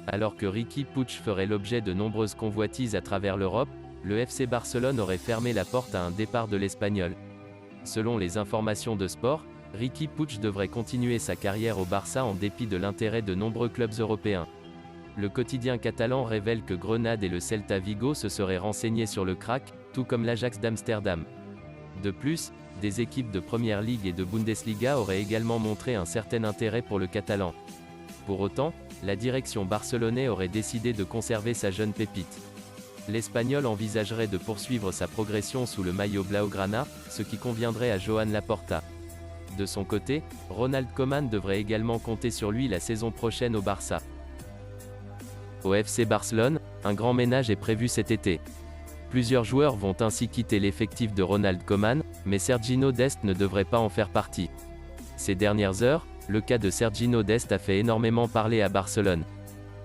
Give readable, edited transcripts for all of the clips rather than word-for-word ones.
Alors que Riqui Puig ferait l'objet de nombreuses convoitises à travers l'Europe, le FC Barcelone aurait fermé la porte à un départ de l'Espagnol. Selon les informations de Sport, Riqui Puig devrait continuer sa carrière au Barça en dépit de l'intérêt de nombreux clubs européens. Le quotidien catalan révèle que Grenade et le Celta Vigo se seraient renseignés sur le crack, tout comme l'Ajax d'Amsterdam. De plus, des équipes de Première Ligue et de Bundesliga auraient également montré un certain intérêt pour le Catalan. Pour autant, la direction barcelonaise aurait décidé de conserver sa jeune pépite. L'Espagnol envisagerait de poursuivre sa progression sous le maillot blaugrana, ce qui conviendrait à Joan Laporta. De son côté, Ronald Koeman devrait également compter sur lui la saison prochaine au Barça. Au FC Barcelone, un grand ménage est prévu cet été. Plusieurs joueurs vont ainsi quitter l'effectif de Ronald Koeman, mais Sergiño Dest ne devrait pas en faire partie. Ces dernières heures, le cas de Sergiño Dest a fait énormément parler à Barcelone.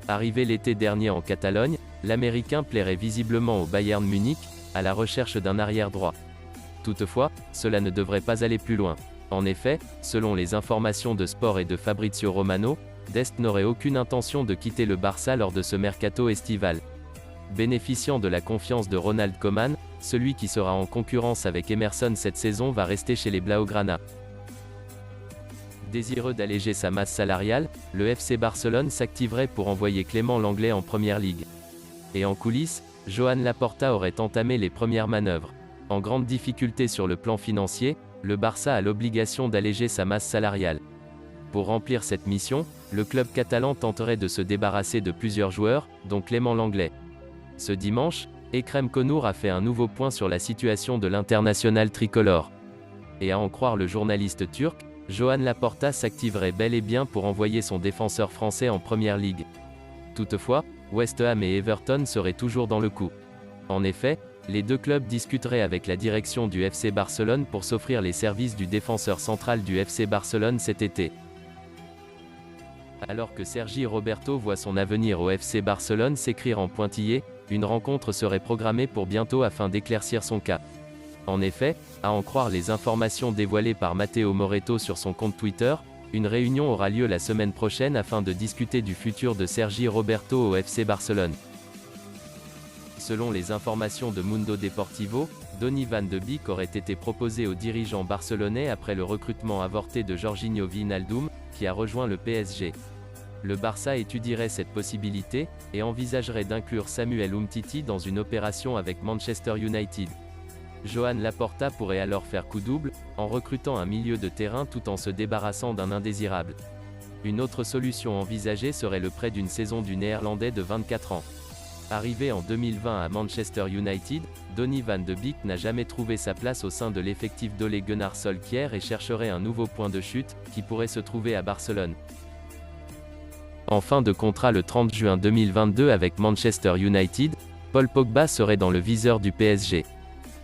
Arrivé l'été dernier en Catalogne, l'Américain plairait visiblement au Bayern Munich, à la recherche d'un arrière droit. Toutefois, cela ne devrait pas aller plus loin. En effet, selon les informations de Sport et de Fabrizio Romano, Dest n'aurait aucune intention de quitter le Barça lors de ce mercato estival. Bénéficiant de la confiance de Ronald Koeman, celui qui sera en concurrence avec Emerson cette saison va rester chez les Blaugrana. Désireux d'alléger sa masse salariale, le FC Barcelone s'activerait pour envoyer Clément Lenglet en Première Ligue. Et en coulisses, Joan Laporta aurait entamé les premières manœuvres. En grande difficulté sur le plan financier, le Barça a l'obligation d'alléger sa masse salariale. Pour remplir cette mission, le club catalan tenterait de se débarrasser de plusieurs joueurs, dont Clément Lenglet. Ce dimanche, Ekrem Konour a fait un nouveau point sur la situation de l'international tricolore. Et à en croire le journaliste turc, Joan Laporta s'activerait bel et bien pour envoyer son défenseur français en Première Ligue. Toutefois, West Ham et Everton seraient toujours dans le coup. En effet, les deux clubs discuteraient avec la direction du FC Barcelone pour s'offrir les services du défenseur central du FC Barcelone cet été. Alors que Sergi Roberto voit son avenir au FC Barcelone s'écrire en pointillé, une rencontre serait programmée pour bientôt afin d'éclaircir son cas. En effet, à en croire les informations dévoilées par Matteo Moretto sur son compte Twitter, une réunion aura lieu la semaine prochaine afin de discuter du futur de Sergi Roberto au FC Barcelone. Selon les informations de Mundo Deportivo, Donny van de Beek aurait été proposé aux dirigeants barcelonais après le recrutement avorté de Jorginho Wijnaldum, qui a rejoint le PSG. Le Barça étudierait cette possibilité, et envisagerait d'inclure Samuel Umtiti dans une opération avec Manchester United. Joan Laporta pourrait alors faire coup double, en recrutant un milieu de terrain tout en se débarrassant d'un indésirable. Une autre solution envisagée serait le prêt d'une saison du Néerlandais de 24 ans. Arrivé en 2020 à Manchester United, Donny van de Beek n'a jamais trouvé sa place au sein de l'effectif d'Ole Gunnar Solskjaer et chercherait un nouveau point de chute, qui pourrait se trouver à Barcelone. En fin de contrat le 30 juin 2022 avec Manchester United, Paul Pogba serait dans le viseur du PSG.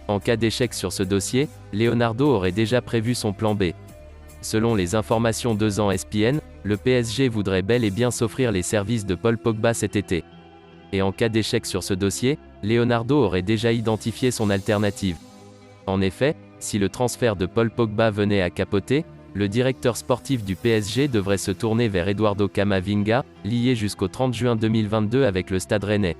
En cas d'échec sur ce dossier, Leonardo aurait déjà prévu son plan B. Selon les informations d'ESPN, le PSG voudrait bel et bien s'offrir les services de Paul Pogba cet été. Et en cas d'échec sur ce dossier, Leonardo aurait déjà identifié son alternative. En effet, si le transfert de Paul Pogba venait à capoter, le directeur sportif du PSG devrait se tourner vers Eduardo Camavinga, lié jusqu'au 30 juin 2022 avec le Stade Rennais.